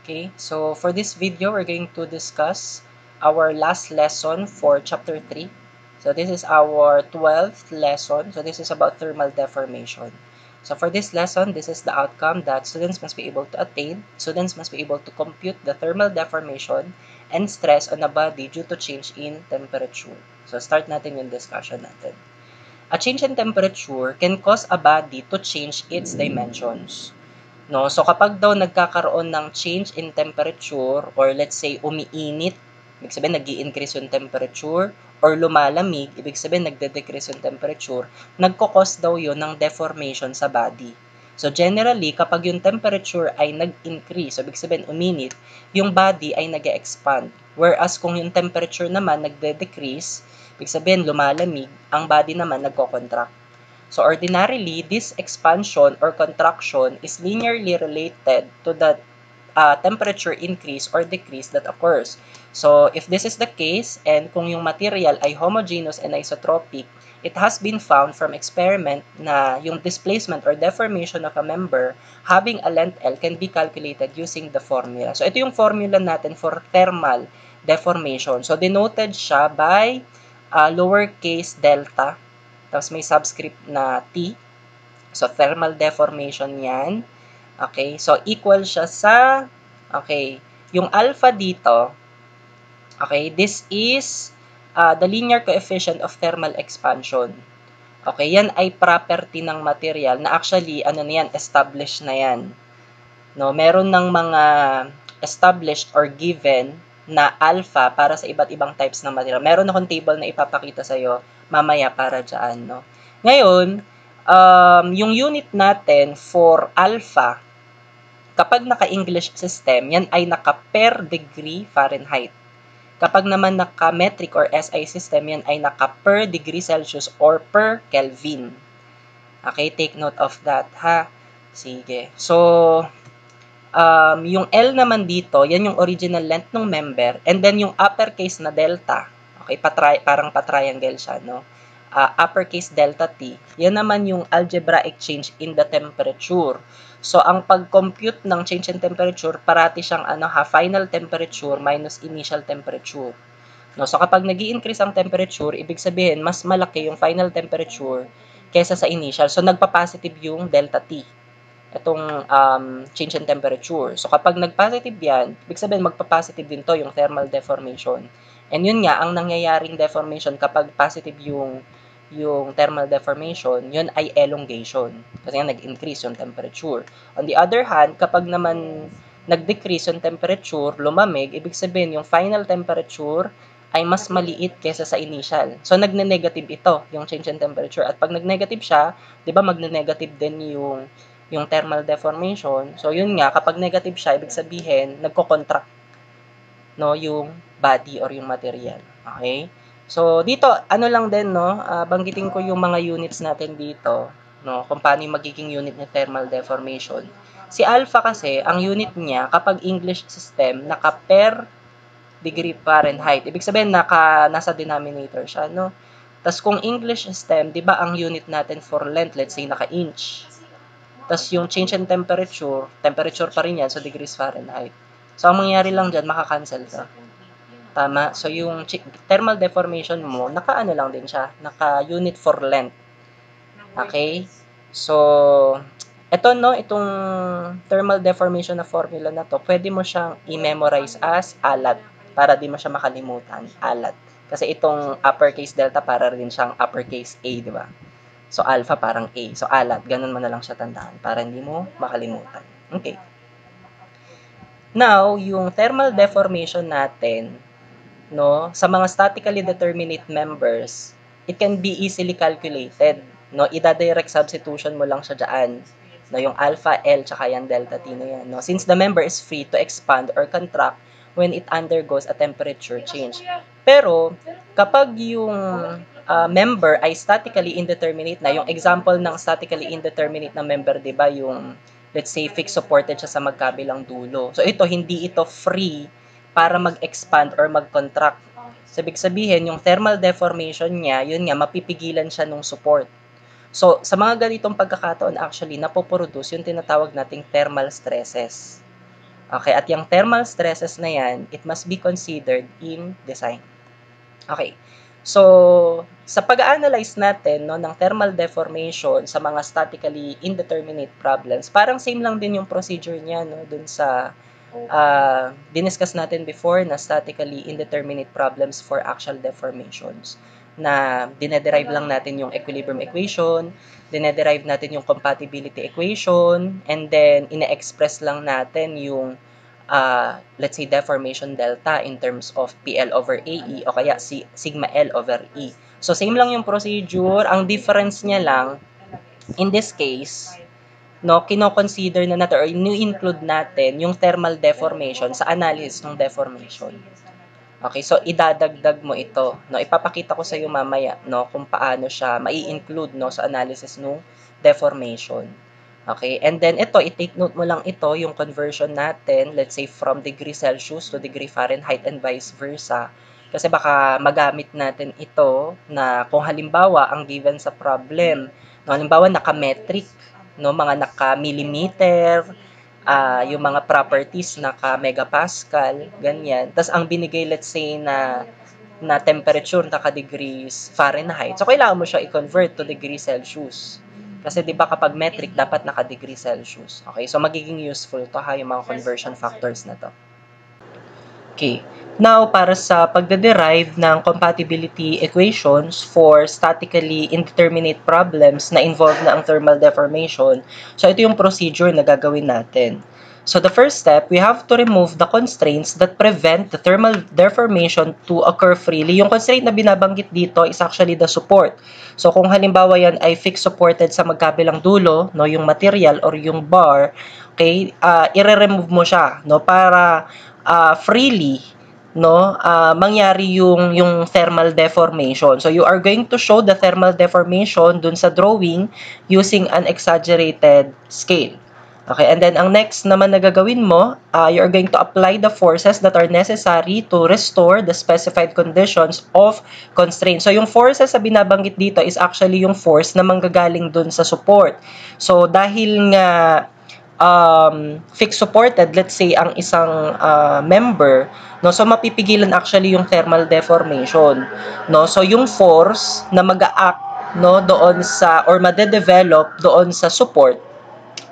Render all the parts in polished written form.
Okay, so for this video, we're going to discuss our last lesson for chapter 3. So this is our 12th lesson. So this is about thermal deformation. So for this lesson, this is the outcome that students must be able to attain. Students must be able to compute the thermal deformation and stress on a body due to change in temperature. So start natin yung discussion natin. A change in temperature can cause a body to change its dimensions. No? So kapag daw nagkakaroon ng change in temperature or let's say umiinit, ibig sabihin nag-i-increase yung temperature or lumalamig, ibig sabihin nagde-decrease yung temperature, nagko-cause daw yun ng deformation sa body. So generally, kapag yung temperature ay nag-increase, so ibig sabihin uminit, yung body ay nag-expand. Whereas kung yung temperature naman nagde-decrease, ibig sabihin lumalamig, ang body naman nagko-contract. So ordinarily, this expansion or contraction is linearly related to the temperature increase or decrease that occurs. So if this is the case, and kung yung material ay homogeneous and isotropic, it has been found from experiment na yung displacement or deformation of a member having a length L can be calculated using the formula. So ito yung formula natin for thermal deformation. So denoted siya by lowercase delta. Tapos may subscript na T. So, thermal deformation yan. Okay, so equal siya sa, okay, yung alpha dito, okay, this is the linear coefficient of thermal expansion. Okay, yan ay property ng material na actually, ano na yan, established na yan. No, meron ng mga established or given na alpha para sa iba't ibang types ng material. Meron akong table na ipapakita sa iyo mamaya para dyan, no? Ngayon, yung unit natin for alpha, kapag naka-English system, yan ay naka-per degree Fahrenheit. Kapag naman naka-metric or SI system, yan ay naka-per degree Celsius or per Kelvin. Okay, take note of that, ha? Sige. So, yung L naman dito, yan yung original length ng member, and then yung uppercase na delta, okay, parang pa-triangle siya, no? Uppercase delta T, yan naman yung algebraic change in the temperature. So, ang pag-compute ng change in temperature, parati siyang final temperature minus initial temperature. No? So, kapag nag-i-increase ang temperature, ibig sabihin, mas malaki yung final temperature kesa sa initial. So, nagpa-positive yung delta T. Itong change in temperature. So, kapag nag-positive yan, ibig sabihin magpa-positive din to yung thermal deformation. And yun nga, ang nangyayaring deformation kapag positive yung thermal deformation, yun ay elongation. Kasi nga nag-increase yung temperature. On the other hand, kapag naman nag-decrease yung temperature, lumamig, ibig sabihin yung final temperature ay mas maliit kesa sa initial. So, nagne-negative ito, yung change in temperature. At pag nag-negative siya, di ba magne-negative din yung thermal deformation. So, yun nga, kapag negative siya, ibig sabihin, nagko-contract, no, yung body or yung material. Okay? So, dito, ano lang din, no, banggitin ko yung mga units natin dito, no, kung paano yung magiging unit ng thermal deformation. Si alpha kasi, ang unit niya, kapag English system, naka-per degree Fahrenheit. Ibig sabihin, nasa denominator siya, no? Tapos, kung English system, di ba, ang unit natin for length, let's say, naka-inch. Tapos yung change in temperature pa rin yan, so degrees Fahrenheit. So, ang mangyayari lang dyan, makakancel ka. Tama? So, yung thermal deformation mo, naka-ano lang din siya, naka-unit for length. Okay? So, itong thermal deformation na formula na to, pwede mo siyang i-memorize as alat, para di mo siya makalimutan, alat. Kasi itong uppercase delta, para rin siyang uppercase A, di ba? So, alpha parang A. So, alat. Ganun mo na lang siya tandaan para hindi mo makalimutan. Okay. Now, yung thermal deformation natin, no, sa mga statically determinate members, it can be easily calculated. No, ida-direct substitution mo lang siya dyan. No, yung alpha, L, tsaka yung delta T na yan. No? Since the member is free to expand or contract when it undergoes a temperature change. Pero, kapag yung member ay statically indeterminate na, yung example ng statically indeterminate na member, di ba, yung, let's say, fixed supported siya sa magkabilang dulo. So, hindi ito free para mag-expand or mag-contract. So, ibig sabihin, yung thermal deformation niya, yun nga, mapipigilan siya ng support. So, sa mga ganitong pagkakataon, actually, napoproduce yung tinatawag nating thermal stresses. Okay, at yung thermal stresses na yan, it must be considered in design. Okay. So, sa pag-analyze natin no, ng thermal deformation sa mga statically indeterminate problems, parang same lang din yung procedure niya no, dun sa diniscuss natin before na statically indeterminate problems for axial deformations na dinederive lang natin yung equilibrium equation, dinederive natin yung compatibility equation, and then ine-express lang natin yung let's say, deformation delta in terms of PL over AE o kaya sigma L over E. So, same lang yung procedure. Ang difference niya lang, in this case, no, kino-consider na natin or ni-include natin yung thermal deformation sa analysis ng deformation. Okay, so idadagdag mo ito. No, ipapakita ko sa iyo mamaya no kung paano siya mai-include no sa analysis ng deformation. Okay, and then ito, i-take note mo lang ito, yung conversion natin, let's say from degree Celsius to degree Fahrenheit and vice versa. Kasi baka magamit natin ito na kung halimbawa ang given sa problem, no, halimbawa naka-metric, no, mga naka-millimeter, yung mga properties naka-megapascal, ganyan. Tapos ang binigay, let's say, na temperature naka-degrees Fahrenheit. So, kailangan mo siya i-convert to degree Celsius. Kasi 'di ba kapag metric dapat naka-degree Celsius. Okay? So magiging useful to ha yung mga conversion factors na to. Okay. Now, para sa pagde-derive ng compatibility equations for statically indeterminate problems na involve na ang thermal deformation, so ito yung procedure na gagawin natin. So the first step, we have to remove the constraints that prevent the thermal deformation to occur freely. Yung constraint na binabanggit dito is actually the support. So kung halimbawa yan ay fixed supported sa magkabilang dulo, no, yung material or yung bar, okay, i-remove mo siya, no, para freely no mangyari yung thermal deformation. So you are going to show the thermal deformation dun sa drawing using an exaggerated scale. Okay, and then ang next naman na gagawin mo, you're going to apply the forces that are necessary to restore the specified conditions of constraint. So yung forces sa binabanggit dito is actually yung force na manggagaling dun sa support. So dahil nga fixed supported, let's say ang isang member, no, so mapipigilan actually yung thermal deformation, no. So yung force na mag-a-act no doon sa or made-develop doon sa support,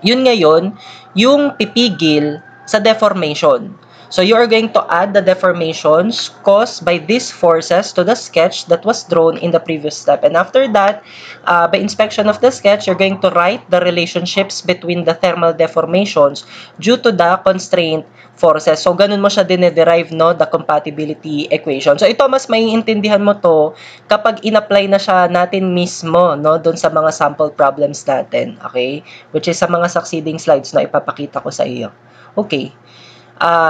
yun ngayon yung pipigil sa deformation. So you are going to add the deformations caused by these forces to the sketch that was drawn in the previous step. And after that, by inspection of the sketch, you're going to write the relationships between the thermal deformations due to the constraint forces. So ganun mo siya dinederive no, the compatibility equation. So ito mas maiintindihan mo to kapag in-apply na siya natin mismo no, doon sa mga sample problems natin. Okay? Which is sa mga succeeding slides na ipapakita ko sa iyo. Okay.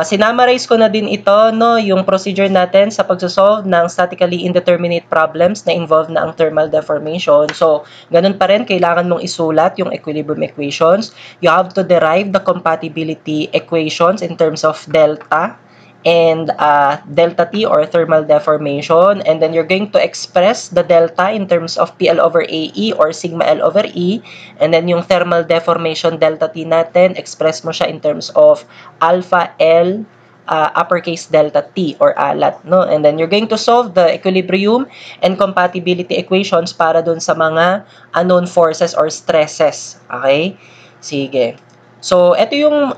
Sinamarize ko na din ito, no, yung procedure natin sa pagsosolve ng statically indeterminate problems na involve na ang thermal deformation. So, ganun pa rin, kailangan mong isulat yung equilibrium equations. You have to derive the compatibility equations in terms of delta and delta T or thermal deformation, and then you're going to express the delta in terms of PL over AE or sigma L over E, and then yung thermal deformation delta T natin, express mo siya in terms of alpha L uppercase delta T or alat, no? And then you're going to solve the equilibrium and compatibility equations para dun sa mga unknown forces or stresses. Okay? Sige. So, ito yung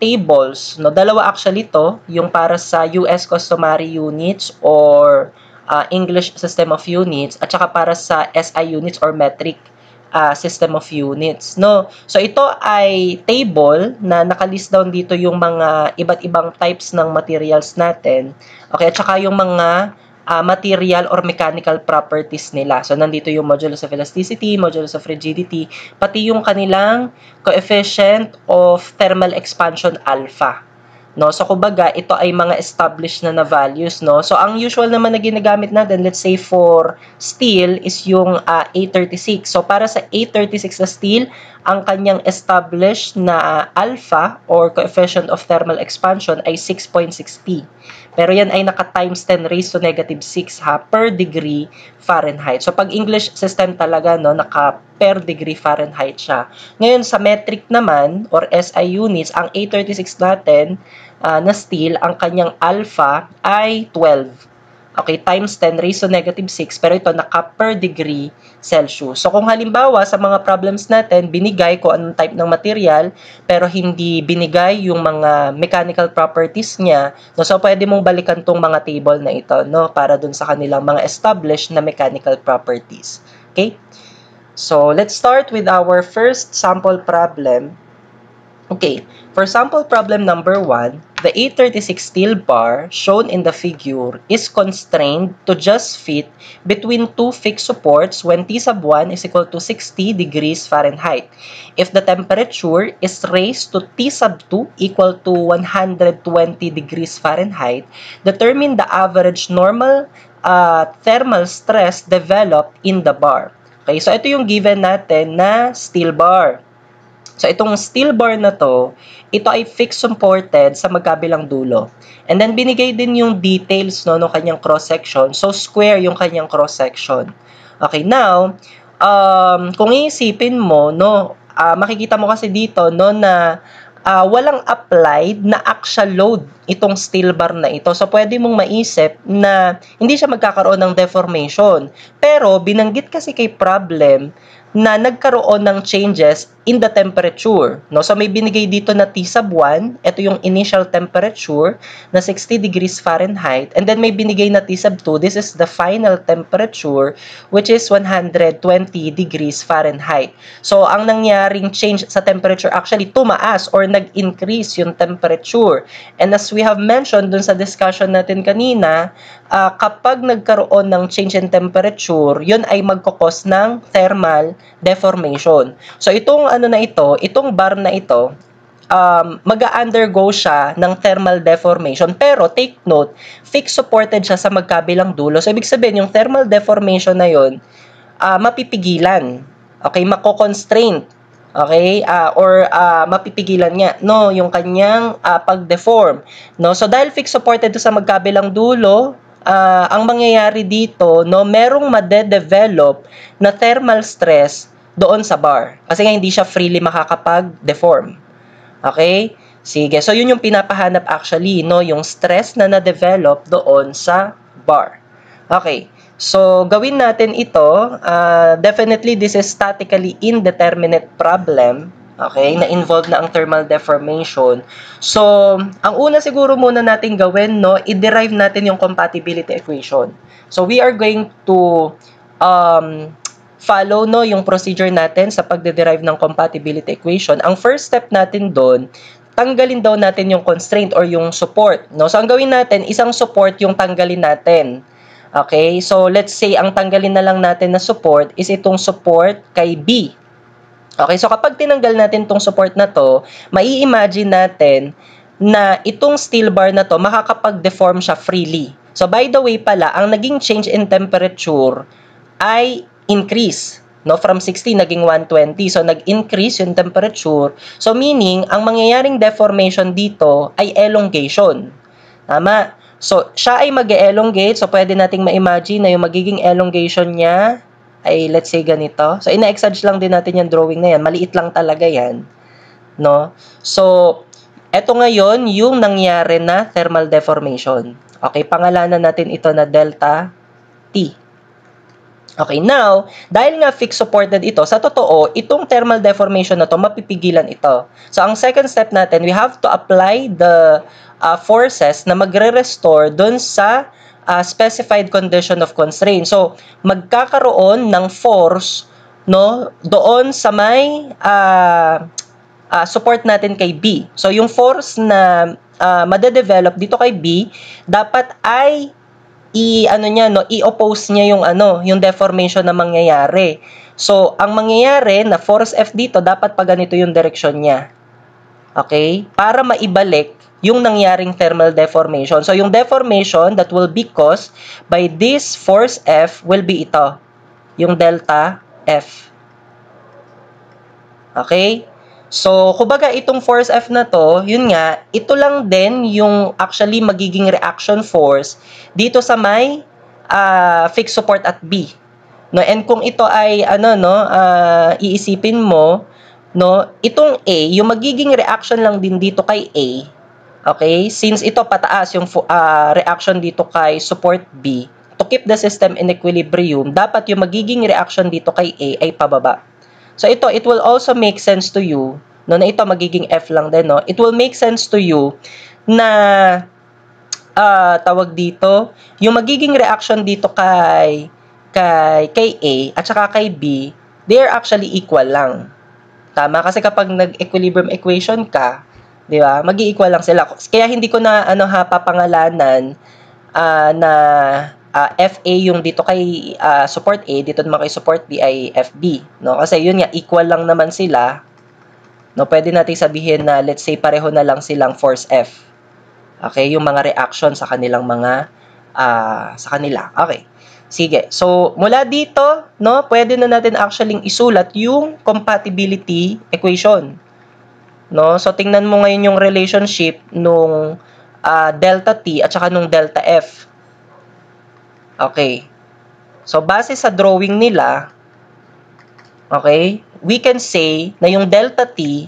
tables, no? Dalawa actually to, yung para sa US customary units or English system of units, at saka para sa SI units or metric system of units, no? So, ito ay table na nakalist down dito yung mga iba't ibang types ng materials natin. Okay, at saka yung mga material or mechanical properties nila. So, nandito yung modulus of elasticity, modulus of rigidity, pati yung kanilang coefficient of thermal expansion alpha. No? So, kumbaga, ito ay mga established na values. No? So, ang usual naman na ginagamit natin, let's say for steel, is yung A36. So, para sa A36 na steel, ang kanyang established na alpha or coefficient of thermal expansion ay 6.6T. Pero yan ay naka times 10 raised to negative 6 ha, per degree Fahrenheit. So pag English system talaga, no, naka per degree Fahrenheit siya. Ngayon sa metric naman or SI units, ang A36 natin na steel, ang kanyang alpha ay 12. Okay, times 10 raised to negative 6, pero ito naka per degree Celsius. So kung halimbawa sa mga problems natin, binigay ko anong type ng material, pero hindi binigay yung mga mechanical properties niya, no, so pwede mong balikan tong mga table na ito, no, para dun sa kanilang mga established na mechanical properties. Okay? So let's start with our first sample problem. Okay, for sample problem number 1, the A36 steel bar shown in the figure is constrained to just fit between two fixed supports when T sub 1 is equal to 60 degrees Fahrenheit. If the temperature is raised to T sub 2 equal to 120 degrees Fahrenheit, determine the average normal thermal stress developed in the bar. Okay, so ito yung given natin na steel bar. So, itong steel bar na to, ito ay fixed supported sa magkabilang dulo. And then, binigay din yung details, no, ng kanyang cross-section. So, square yung kanyang cross-section. Okay, now, kung iisipin mo, no, makikita mo kasi dito, no, na walang applied na actual load itong steel bar na ito. So, pwede mong maisip na hindi siya magkakaroon ng deformation. Pero, binanggit kasi kay problem na nagkaroon ng changes in the temperature. No? So, may binigay dito na T sub 1. Ito yung initial temperature na 60 degrees Fahrenheit. And then, may binigay na T sub 2. This is the final temperature, which is 120 degrees Fahrenheit. So, ang nangyaring change sa temperature, actually, tumaas or nag-increase yung temperature. And as we have mentioned dun sa discussion natin kanina, kapag nagkaroon ng change in temperature, yun ay magkakos ng thermal deformation. So, itong itong bar na ito, mag-undergo siya ng thermal deformation. Pero, take note, fixed supported siya sa magkabilang dulo. So, ibig sabihin, yung thermal deformation na yun, mapipigilan. Okay, mako-constraint. Okay, mapipigilan niya, no, yung kanyang pag-deform. No? So, dahil fixed supported sa magkabilang dulo, ang mangyayari dito, no, merong made-develop na thermal stress doon sa bar. Kasi nga hindi siya freely makakapag-deform. Okay? Sige. So, yun yung pinapahanap actually, no, yung stress na na-develop doon sa bar. Okay. So, gawin natin ito. Definitely, this is statically indeterminate problem. Okay, na-involve na ang thermal deformation. So, ang una siguro muna natin gawin, no, i-derive natin yung compatibility equation. So, we are going to follow, no, yung procedure natin sa pagde-derive ng compatibility equation. Ang first step natin doon, tanggalin daw natin yung constraint or yung support. No? So, ang gawin natin, isang support yung tanggalin natin. Okay, so let's say, ang tanggalin na lang natin na support is itong support kay B. Okay, so kapag tinanggal natin itong support na to, mai-imagine natin na itong steel bar na to, makakapag-deform siya freely. So, by the way pala, ang naging change in temperature ay increase. No? From 60, naging 120. So, nag-increase yung temperature. So, meaning, ang mangyayaring deformation dito ay elongation. Tama? So, siya ay mag-elongate. So, pwede nating ma-imagine na yung magiging elongation niya ay, let's say, ganito. So, ina-exage lang din natin yung drawing na yan. Maliit lang talaga yan. No? So, eto ngayon, yung nangyari na thermal deformation. Okay, pangalanan natin ito na delta T. Okay, now, dahil nga fixed supported ito, sa totoo, itong thermal deformation na to, mapipigilan ito. So, ang second step natin, we have to apply the forces na magre-restore dun sa specified condition of constraint. So, magkakaroon ng force, no, doon sa may support natin kay B. So, yung force na made-develop dito kay B, dapat ay i-oppose niya yung deformation na mangyayari. So, ang mangyayari na force F dito, dapat pa ganito yung direksyon niya. Okay? Para maibalik yung nangyaring thermal deformation. So, yung deformation that will be caused by this force F will be ito. Yung delta F. Okay? So, kumbaga itong force F na to, yun nga, ito lang din yung actually magiging reaction force dito sa may fixed support at B. No, and kung ito ay iisipin mo, no, itong A, yung magiging reaction lang din dito kay A. Okay? Since ito pataas yung reaction dito kay support B, to keep the system in equilibrium, dapat yung magiging reaction dito kay A ay pababa. So ito, it will also make sense to you, no, na ito magiging F lang din, no? It will make sense to you na tawag dito, yung magiging reaction dito kay A at saka kay B, they are actually equal lang. Tama? Kasi kapag nag-equilibrium equation ka, di ba, mag-i-equal lang sila. Kaya hindi ko na papangalanan na FA yung dito kay support A, dito naman kay support B ay FB, no? Kasi yun nga, equal lang naman sila. No, pwede natin sabihin na let's say pareho na lang silang force F. Okay, yung mga reaction sa kanilang mga sa kanila. Okay. Sige. So, mula dito, no, pwede na natin actually isulat yung compatibility equation. No? So, tingnan mo ngayon yung relationship nung delta T at saka nung delta F. Okay. So, base sa drawing nila, okay, we can say na yung delta T,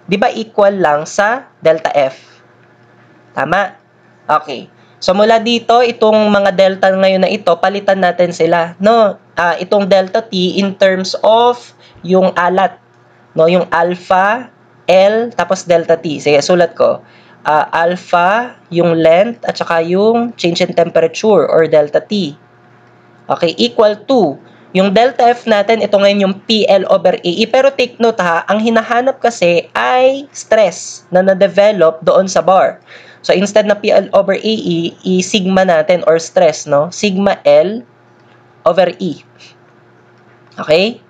di ba equal lang sa delta F? Tama? Okay. So, mula dito, itong mga delta ngayon na ito, palitan natin sila. No? Itong delta T in terms of yung alat. No? Yung alpha, L, tapos delta T. Sige, sulat ko. Alpha, yung length, at saka yung change in temperature or delta T. Okay, equal to yung delta F natin, ito ngayon yung PL over AE. Pero take note ha, ang hinahanap kasi ay stress na na-develop doon sa bar. So, instead na PL over AE, i-sigma natin or stress, no? Sigma L over E. Okay?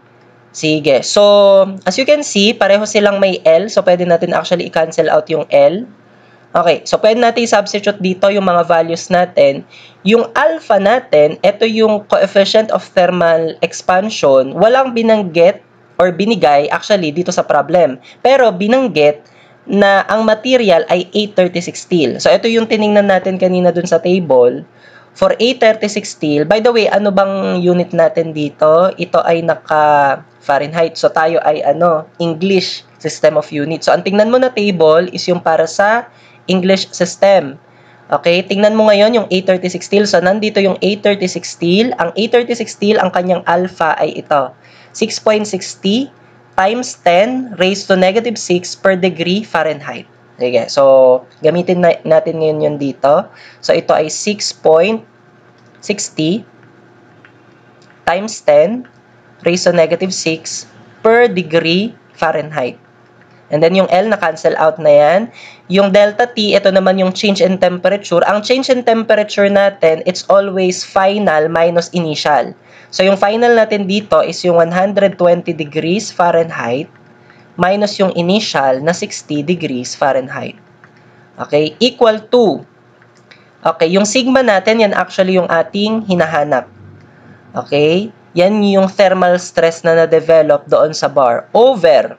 Sige. So, as you can see, pareho silang may L. So, pwede natin actually i-cancel out yung L. Okay, so pwede natin i-substitute dito yung mga values natin. Yung alpha natin, ito yung coefficient of thermal expansion. Walang binanggit or binigay actually dito sa problem. Pero binanggit na ang material ay 836 steel. So ito yung tiningnan natin kanina dun sa table. For 836 steel, by the way, ano bang unit natin dito? Ito ay naka Fahrenheit. So tayo ay English system of unit. So ang tingnan mo na table is yung para sa English system. Okay, tingnan mo ngayon yung 836 steel. So, nandito yung 836 steel. Ang 836 steel, ang kanyang alpha ay ito. 6.60 times 10 raised to negative 6 per degree Fahrenheit. Sige, so, gamitin natin ngayon yun dito. So, ito ay 6.60 times 10 raised to negative 6 per degree Fahrenheit. And then yung L na-cancel out na yan. Yung delta T, ito naman yung change in temperature. Ang change in temperature natin, it's always final minus initial. So yung final natin dito is yung 120 degrees Fahrenheit minus yung initial na 60 degrees Fahrenheit. Okay, equal to. Okay, yung sigma natin, yan actually yung ating hinahanap. Okay, yan yung thermal stress na na-develop doon sa bar. Over.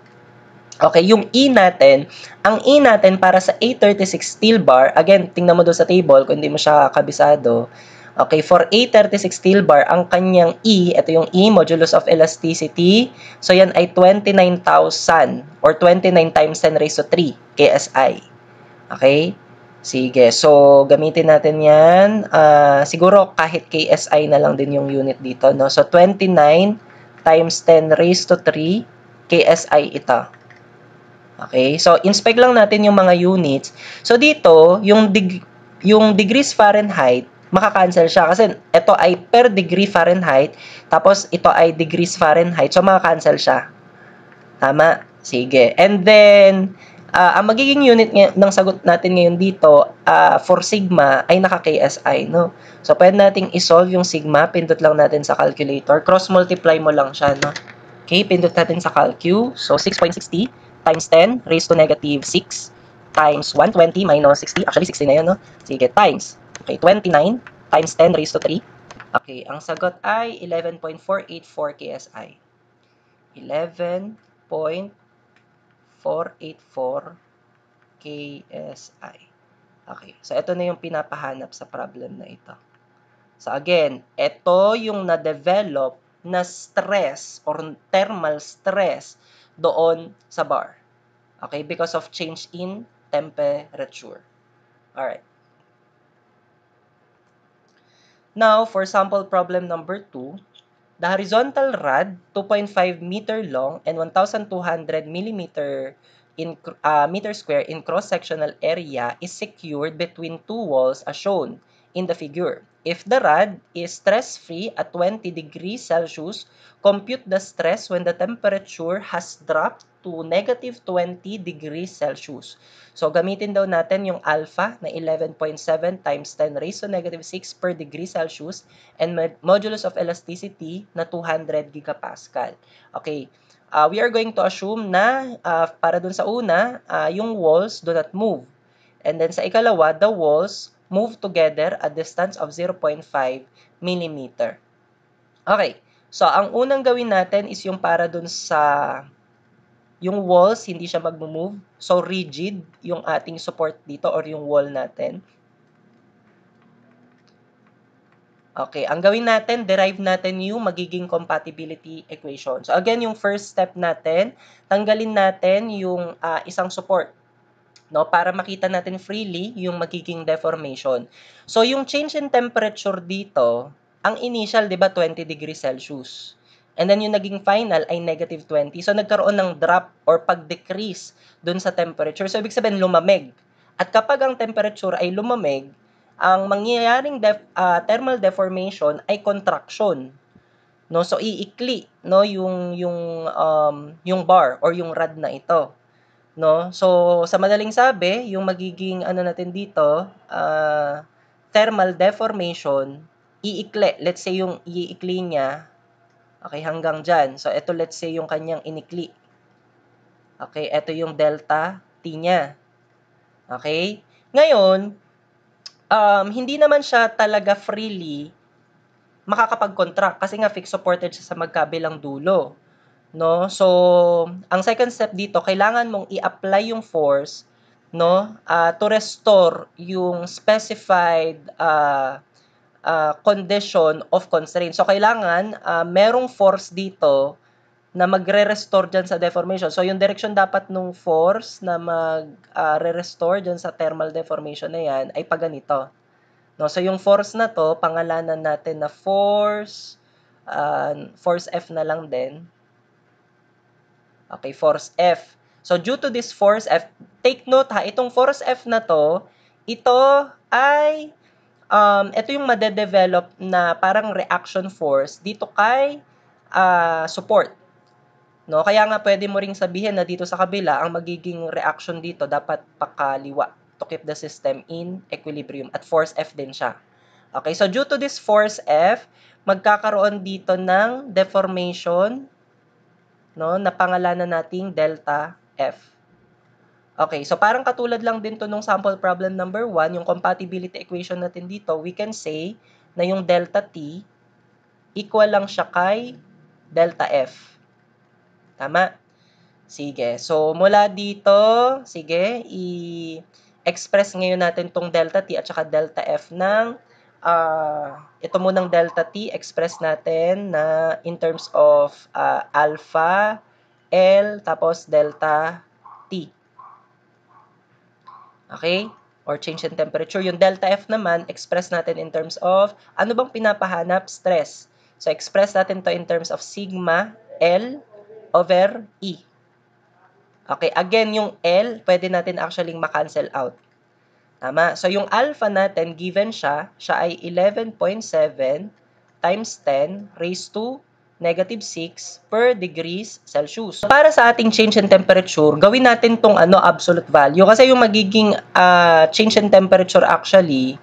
Okay, yung E natin, ang E natin para sa 836 steel bar, again, tingnan mo doon sa table kung hindi mo siya kabisado. Okay, for 836 steel bar, ang kanyang E, ito yung E, modulus of elasticity. So, yan ay 29,000 or 29 times 10 raised to 3 KSI. Okay? Sige, so, gamitin natin yan. Siguro, kahit KSI na lang din yung unit dito, no? So, 29 times 10 raised to 3 KSI ito. Okay, so inspect lang natin yung mga units. So dito, yung degrees Fahrenheit, makakancel siya kasi ito ay per degree Fahrenheit, tapos ito ay degrees Fahrenheit, so makakancel siya. Tama? Sige. And then, ang magiging unit ng sagot natin ngayon dito for sigma ay naka-KSI, no? So pwede nating isolve yung sigma, pindot lang natin sa calculator, cross-multiply mo lang siya, no? Okay, pindot natin sa calcu. So 6.60 times 10 raised to negative 6 times 120 minus 60. Actually, 60 na yun, no? Sige, times. Okay, 29 times 10 raised to 3. Okay, ang sagot ay 11.484 KSI. 11.484 484 KSI. Okay, so ito na yung pinapahanap sa problem na ito. So again, ito yung na-develop na stress or thermal stress doon sa bar. Okay, because of change in temperature. Alright. Now, for sample problem number 2, the horizontal rod, 2.5 meter long and 1,200 millimeter meter square in cross-sectional area is secured between two walls as shown in the figure. If the rod is stress-free at 20 degrees Celsius, compute the stress when the temperature has dropped to negative 20 degrees Celsius. So, gamitin daw natin yung alpha na 11.7 times 10 raised to negative 6 per degree Celsius and modulus of elasticity na 200 gigapascal. Okay. We are going to assume na para dun sa una, yung walls do not move. And then sa ikalawa, the walls move together at distance of 0.5 millimeter. Okay. So, ang unang gawin natin is yung para dun sa yung walls, hindi siya mag-move. So, rigid yung ating support dito or yung wall natin. Okay, ang gawin natin, derive natin yung magiging compatibility equation. So again, yung first step natin, tanggalin natin yung isang support, no, para makita natin freely yung magiging deformation. So yung change in temperature dito, ang initial, 'di ba, 20 degrees Celsius. And then yung naging final ay negative 20. So nagkaroon ng drop or pag-decrease dun sa temperature. So ibig sabihin lumamig. At kapag ang temperature ay lumamig, ang mangyayaring thermal deformation ay contraction, no? So iikli, no, yung bar or yung rod na ito, no? So sa madaling sabi, yung magiging ano natin dito, thermal deformation, iikli. Let's say yung iikli niya, okay, hanggang diyan. So ito, let's say yung kanyang inikli. Okay, ito yung delta T niya. Okay? Ngayon, hindi naman siya talaga freely makakapag-contract kasi nga fixed supported siya sa magkabilang dulo, no? So, ang second step dito, kailangan mong i-apply yung force, no, to restore yung specified condition of constraint. So, kailangan merong force dito na magre-restore dyan sa deformation. So, yung direction dapat nung force na mag-re-restore dyan sa thermal deformation na yan ay pag ganito. No, so yung force na to, pangalanan natin na force F na lang din. Okay, force F. So due to this force F, take note ha, itong force F na to, ito ay, ito yung madedevelop na parang reaction force dito kay support. No, kaya nga pwede mo ring sabihin na dito sa kabila, ang magiging reaction dito dapat pakaliwa to keep the system in equilibrium. At force F din siya. Okay, so due to this force F, magkakaroon dito ng deformation, no, na pangalanan nating delta F. Okay, so parang katulad lang din to nung sample problem number 1, yung compatibility equation natin dito, we can say na yung delta T equal lang siya kay delta F. Tama? Sige. So, mula dito, sige, i-express ngayon natin tong delta T at saka delta F ng, ito munang delta T, express natin na in terms of alpha, L, tapos delta T. Okay? Or change in temperature. Yung delta F naman, express natin in terms of, ano bang pinapahanap? Stress. So, express natin to in terms of sigma L over E. Okay, again, yung L, pwede natin actually ma-cancel out. Tama? So, yung alpha natin, given siya ay 11.7 times 10 raised to negative 6 per degrees Celsius. Para sa ating change in temperature, gawin natin tong absolute value. Kasi yung magiging change in temperature actually,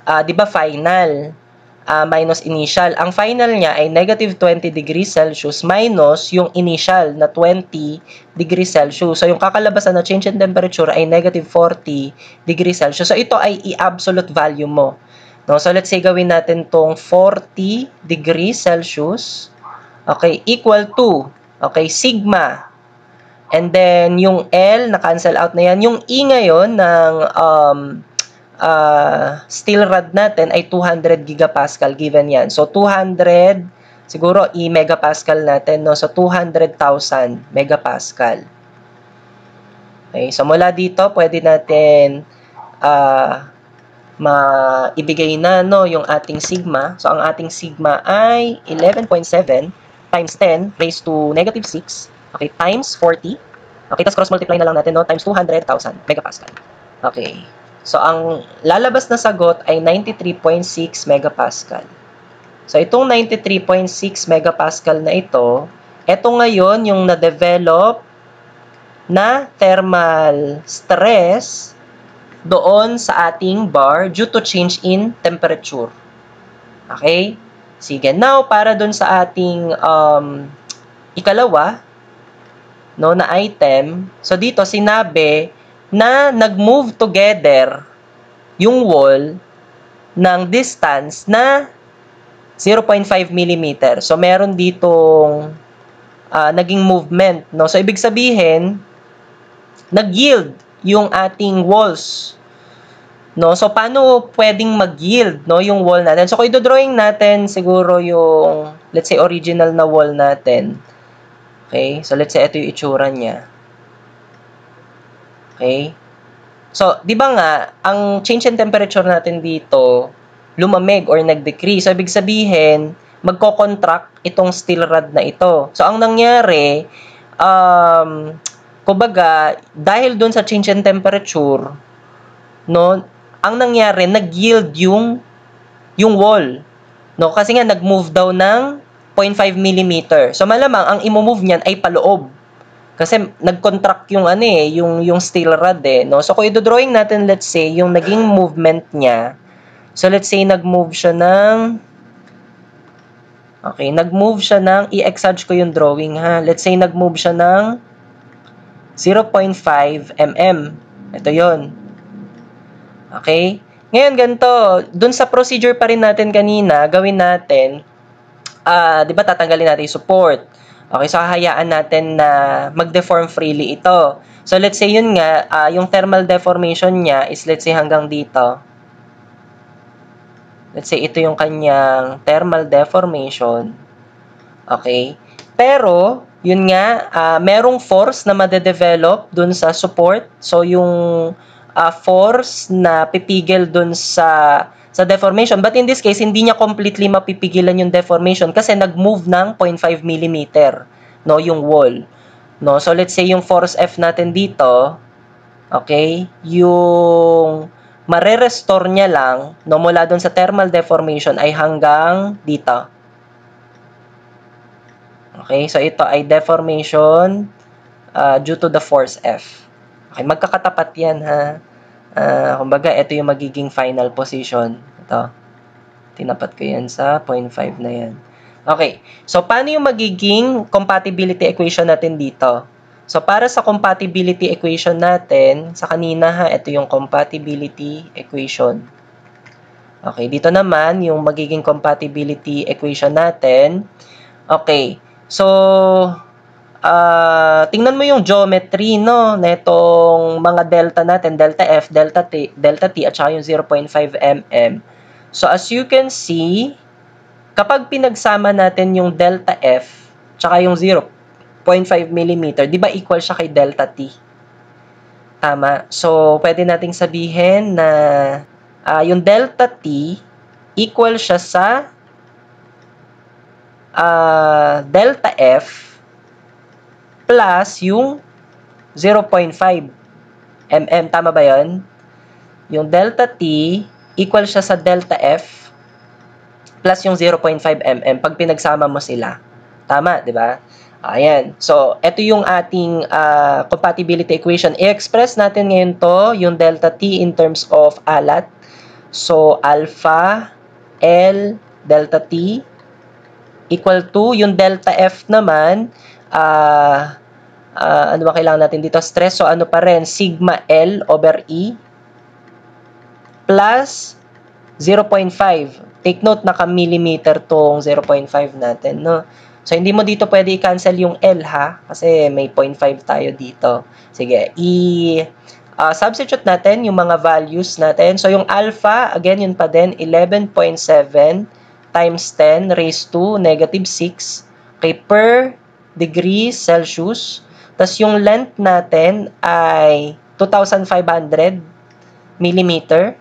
di ba final? Minus initial. Ang final niya ay negative 20 degrees Celsius minus yung initial na 20 degrees Celsius. So, yung kakalabasan na change in temperature ay negative 40 degrees Celsius. So, ito ay i-absolute value mo. No? So, let's say gawin natin tong 40 degrees Celsius. Okay, equal to, okay, sigma And then, yung L, na-cancel out na yan. Yung E ngayon ng steel rod natin ay 200 gigapascal given yan. So, 200, siguro E megapascal natin, no? So, 200,000 megapascal. Okay, so mula dito, pwede natin maibigay na, no, yung ating sigma. So, ang ating sigma ay 11.7 times 10 raised to negative 6. Okay, times 40. Okay, tapos cross-multiply na lang natin, no, times 200,000 megapascal. Okay. So, ang lalabas na sagot ay 93.6 megapascal. So, itong 93.6 megapascal na ito ngayon yung na-develop na thermal stress doon sa ating bar due to change in temperature. Okay? Sige. Now, para doon sa ating ikalawa, no, na item, so dito sinabi na nag-move together yung wall ng distance na 0.5 mm. So, meron ditong naging movement. No? So, ibig sabihin, nag-yield yung ating walls. No? So, paano pwedeng mag-yield, no, yung wall natin? So, kung i-drawing natin siguro yung, let's say, original na wall natin. Okay? So, let's say, ito yung itsura niya. Okay? So, di ba nga, ang change in temperature natin dito, lumamig or nag-decrease. So, ibig sabihin, magko-contract itong steel rod na ito. So, ang nangyari, kumbaga, dahil dun sa change in temperature, no, ang nangyari, nag-yield yung wall. No, kasi nga, nag-move daw ng 0.5 mm. So, malamang, ang i-move niyan ay paloob. Kasi nag-contract yung yung steel rod no. So kung i-drawing natin, let's say yung naging movement niya. So let's say nag-move siya ng i-exage ko yung drawing ha. Let's say nag-move siya ng 0.5 mm. Ito 'yon. Okay? Ngayon ganito, dun sa procedure pa rin natin kanina, gawin natin 'di ba tatanggalin natin yung support. Okay, so hahayaan natin na mag-deform freely ito. So, let's say yun nga, yung thermal deformation niya is let's say hanggang dito. Let's say ito yung kanyang thermal deformation. Okay? Pero, yun nga, merong force na madedevelop dun sa support. So, yung force na pipigil dun sa deformation. But in this case, hindi niya completely mapipigilan yung deformation kasi nag-move ng 0.5 mm, no, yung wall. No? So, let's say yung force F natin dito, okay, yung mare-restore niya lang, no, mula doon sa thermal deformation ay hanggang dito. Okay, so ito ay deformation due to the force F. Okay, magkakatapat yan, ha. Kumbaga, ito yung magiging final position. Ito. Tinapat ko yan sa 0.5 na yan. Okay. So, paano yung magiging compatibility equation natin dito? So, para sa compatibility equation natin, sa kanina ha, ito yung compatibility equation. Okay. Dito naman, yung magiging compatibility equation natin. Okay. So, tingnan mo yung geometry, no, netong mga delta natin, delta F, delta T, at saka yung 0.5 mm. So, as you can see, kapag pinagsama natin yung delta F, tsaka yung 0.5 mm, di ba equal siya kay delta T? Tama. So, pwede nating sabihin na yung delta T equal siya sa delta F plus yung 0.5 mm. Tama ba yun? Yung delta T equal siya sa delta F plus yung 0.5 mm pag pinagsama mo sila. Tama, di ba? Ayan. So, ito yung ating compatibility equation. I-express natin ngayon to, yung delta T in terms of alat. So, alpha L delta T equal to yung delta F naman, ano ba kailangan natin dito? Stress. So, ano pa rin? Sigma L over E plus 0.5. Take note, naka-millimeter tong 0.5 natin, no? So, hindi mo dito pwede i-cancel yung L ha, kasi may 0.5 tayo dito. Sige, substitute natin yung mga values natin. So, yung alpha, again, yun pa din, 11.7 times 10 raised to negative 6 okay, per degree Celsius. Tapos, yung length natin ay 2,500 millimeter.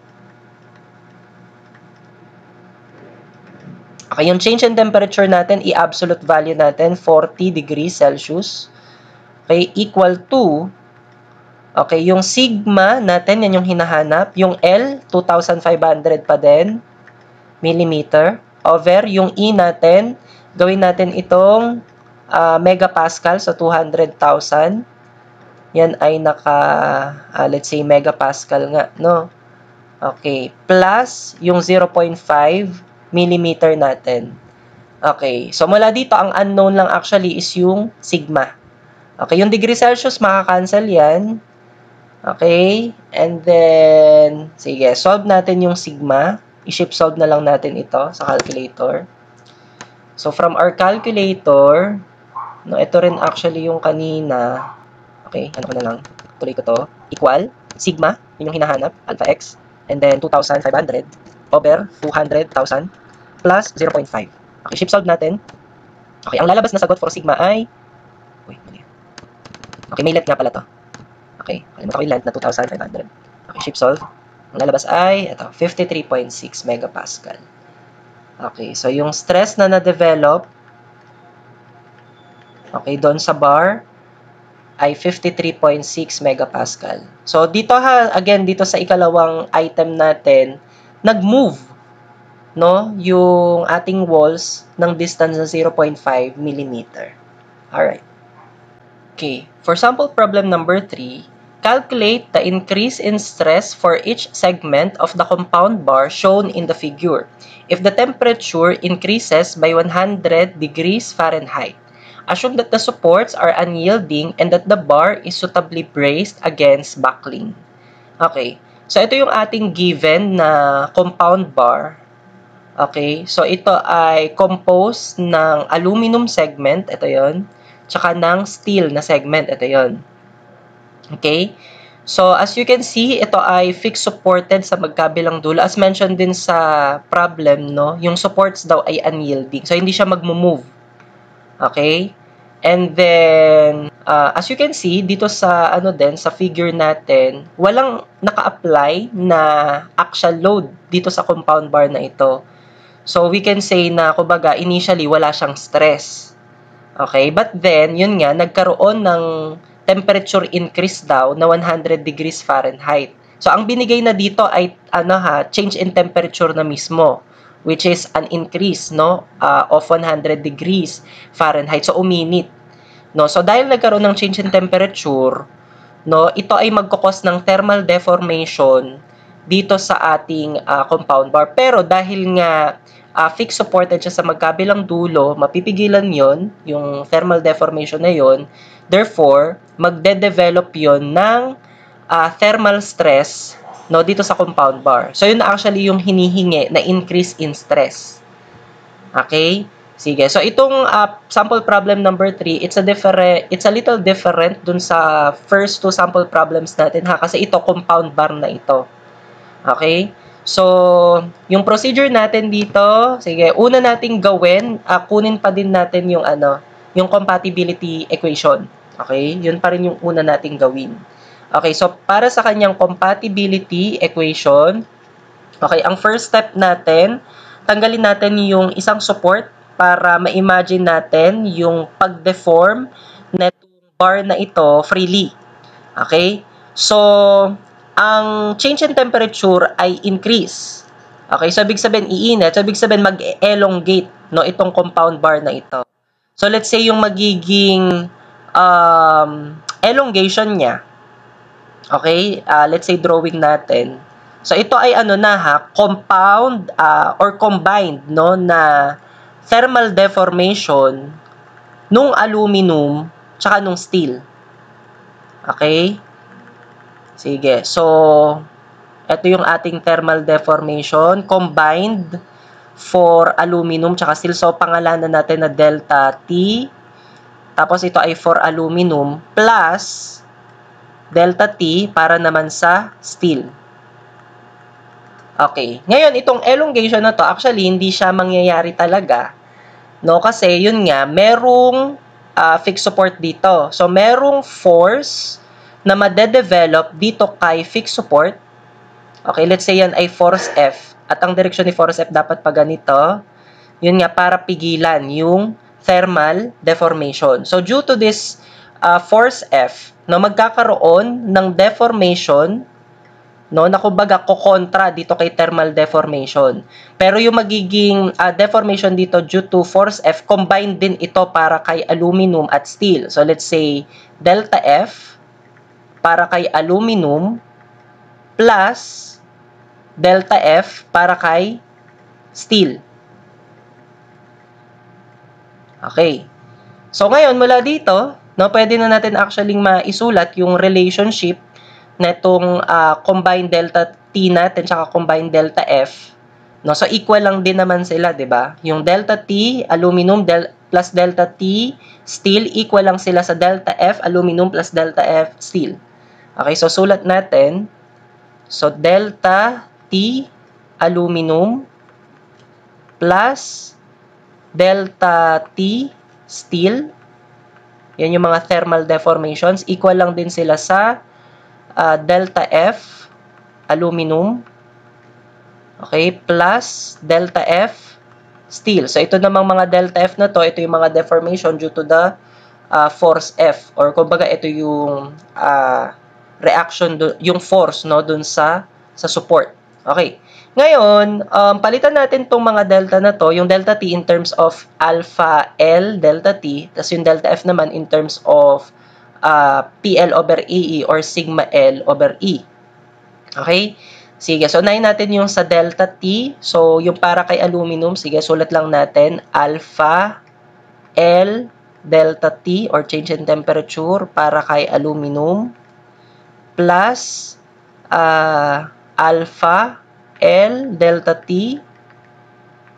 Okay, yung change in temperature natin, i-absolute value natin, 40 degrees Celsius. Okay, equal to, okay, yung sigma natin, yan yung hinahanap. Yung L, 2,500 pa din, millimeter. Over, yung E natin, gawin natin itong megapascal, so 200,000. Yan ay let's say, megapascal nga, no? Okay, plus yung 0.5 millimeter natin. Okay, so mula dito, ang unknown lang actually is yung sigma. Okay, yung degree Celsius, makakancel yan. Okay, and then, sige, solve natin yung sigma. I-shift solve na lang natin ito sa calculator. So, from our calculator, no, ito rin actually yung kanina. Okay, ano ko na lang, tuloy ko to. Equal, sigma, yun yung hinahanap, alpha x, and then 2,500 over 200,000 plus 0.5. Okay, shift solve natin. Okay, ang lalabas na sagot for sigma ay... Uy, mali. Okay, may length nga pala to. Okay, kalimutan ko yung length na 2,500. Okay, shift solve. Ang lalabas ay, ito, 53.6 megapascal. Okay, so yung stress na na-develop, okay, doon sa bar, ay 53.6 megapascal. So, dito ha, again, dito sa ikalawang item natin, nag-move, no, yung ating walls ng distance na 0.5 mm. Alright. Okay, for sample problem number 3, calculate the increase in stress for each segment of the compound bar shown in the figure. If the temperature increases by 100 degrees Fahrenheit, assume that the supports are unyielding and that the bar is suitably braced against buckling. Okay, so ito yung ating given na compound bar. Okay, so ito ay composed ng aluminum segment, ito yon, tsaka ng steel na segment, ito yon. Okay, so as you can see, ito ay fixed supported sa magkabilang dulo. As mentioned din sa problem, no, yung supports daw ay unyielding, so hindi siya mag-move. Okay, and then, as you can see, dito sa, sa figure natin, walang naka-apply na axial load dito sa compound bar na ito. So, we can say na, kumbaga, initially, wala siyang stress. Okay? But then, yun nga, nagkaroon ng temperature increase daw na 100 degrees Fahrenheit. So, ang binigay na dito ay, change in temperature na mismo, which is an increase, no, of 100 degrees Fahrenheit. So, uminit. No? So, dahil nagkaroon ng change in temperature, no, ito ay magkukos ng thermal deformation dito sa ating compound bar. Pero dahil nga fixed supported siya sa magkabilang dulo, mapipigilan yon, yung thermal deformation na yon. Therefore, magde-develop yon ng thermal stress, no, dito sa compound bar. So, yun actually yung hinihingi na increase in stress. Okay? Sige. So, itong sample problem number 3, it's a little different dun sa first two sample problems natin, ha? Kasi ito, compound bar na ito. Okay? So, yung procedure natin dito, sige, una nating gawin, kunin pa din natin yung yung compatibility equation. Okay? Yun pa rin yung una nating gawin. Okay, so para sa kanyang compatibility equation, okay, ang first step natin, tanggalin natin yung isang support para ma-imagine natin yung pag-deform netong bar na ito freely. Okay? So, ang change in temperature ay increase. Okay, so ibig sabihin iinit, so ibig sabihin mag-elongate, no, itong compound bar na ito. So let's say yung magiging elongation niya. Okay, let's say drawing natin. So ito ay compound or combined, no, na thermal deformation nung aluminum tsaka nung steel. Okay? Sige. So, ito yung ating thermal deformation combined for aluminum tsaka steel. So, pangalanan natin na delta T. Tapos, ito ay for aluminum plus delta T para naman sa steel. Okay. Ngayon, itong elongation na to, actually, hindi siya mangyayari talaga. No? Kasi, yun nga, merong fixed support dito. So, merong force na madedevelop dito kay fixed support. Okay, let's say yan ay force F. At ang direksyon ni force F dapat pa ganito. Yun nga, para pigilan yung thermal deformation. So, due to this force F, no, magkakaroon ng deformation, no, na kumbaga kukontra dito kay thermal deformation. Pero yung magiging deformation dito due to force F, combined din ito para kay aluminum at steel. So, let's say delta F para kay aluminum plus delta F para kay steel. Okay. So, ngayon, mula dito, no, pwede na natin actually maisulat yung relationship na itong combined delta T natin tsaka combined delta F. No? So, equal lang din naman sila, di ba? Yung delta T, aluminum plus delta T, steel, equal lang sila sa delta F, aluminum plus delta F, steel. Okay, so sulat natin. So, delta T, aluminum plus delta T, steel. Yan yung mga thermal deformations. Equal lang din sila sa delta F, aluminum, okay, plus delta F, steel. So, ito namang mga delta F na to, ito yung mga deformation due to the force F. Or, kumbaga, ito yung reaction, yung force, no, dun sa support. Okay. Ngayon, palitan natin tong mga delta na to, yung delta T in terms of alpha L delta T, tas yung delta F naman in terms of PL over AE or sigma L over E. Okay? Sige, so unahin natin yung sa delta T. So, yung para kay aluminum, sige, sulat lang natin alpha L delta T or change in temperature para kay aluminum plus alpha L delta T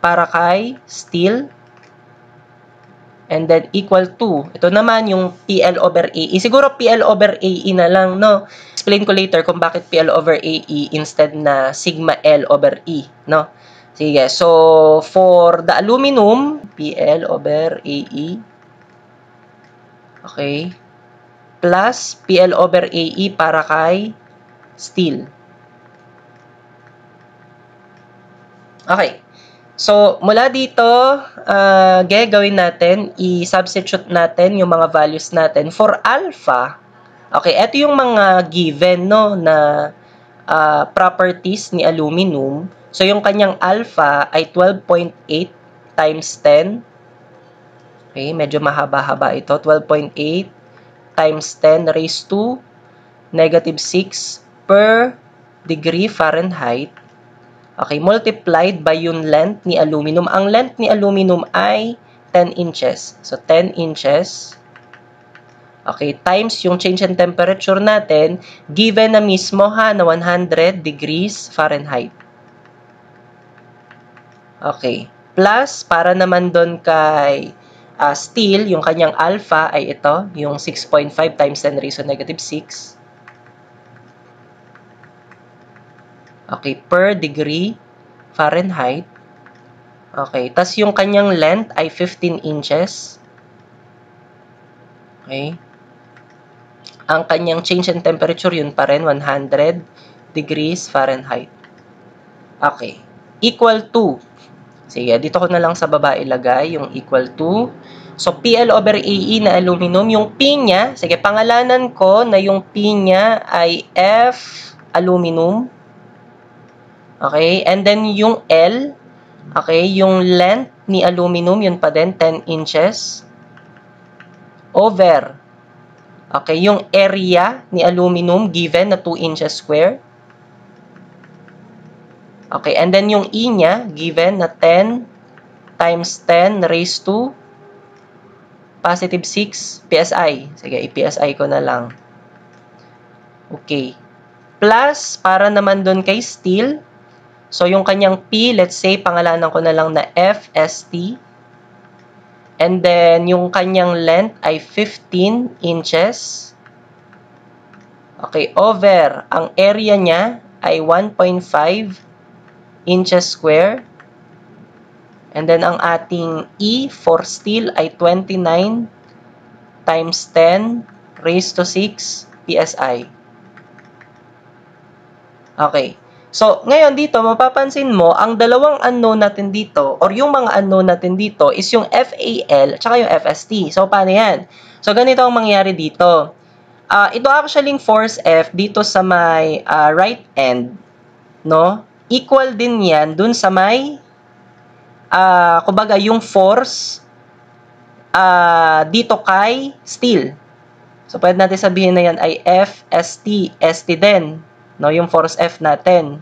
para kay steel. And then, equal to, ito naman yung PL over AE. Siguro PL over AE na lang, no? Explain ko later kung bakit PL over AE instead na sigma L over E, no? Sige, so, for the aluminum, PL over AE, okay, plus PL over AE para kay steel. Okay. So, mula dito, gagawin natin, i-substitute natin yung mga values natin. For alpha, okay, ito yung mga given, no, na properties ni aluminum. So, yung kanyang alpha ay 12.8 times 10. Okay, medyo mahaba-haba ito. 12.8 times 10 raised to negative 6 per degree Fahrenheit. Okay, multiplied by yung length ni aluminum. Ang length ni aluminum ay 10 inches. So, 10 inches. Okay, times yung change in temperature natin, given na mismo ha, na 100 degrees Fahrenheit. Okay, plus, para naman doon kay steel, yung kanyang alpha ay ito, yung 6.5 times 10 raised to negative 6. Okay, per degree Fahrenheit. Okay, tas yung kanyang length ay 15 inches. Okay. Ang kanyang change in temperature, yun pa rin, 100 degrees Fahrenheit. Okay. Equal to. Sige, dito ko na lang sa baba ilagay yung equal to. So, PL over AE na aluminum. Yung P niya, sige, pangalanan ko na yung P niya ay F aluminum. Okay, and then yung L, okay, yung length ni aluminum, yun pa din, 10 inches, over, okay, yung area ni aluminum given na 2 inches square, okay, and then yung E niya, given na 10 times 10 raised to positive 6 PSI. Sige, i-PSI ko na lang. Okay. Plus, para naman doon kay steel, So, yung kanyang P, let's say, pangalanan ko na lang na FST. And then, yung kanyang length ay 15 inches. Okay, over, ang area niya ay 1.5 inches square. And then, ang ating E for steel ay 29 times 10 raised to 6 PSI. Okay. So, ngayon dito, mapapansin mo, ang dalawang unknown natin dito, or yung mga unknown natin dito, is yung FAL, tsaka yung FST. So, paano yan? So, ganito ang mangyayari dito. Ito actually force F dito sa may right end, no? Equal din yan dun sa may, kumbaga, yung force dito kay steel. So, pwede natin sabihin na yan ay FST, ST din. No, yung force F natin.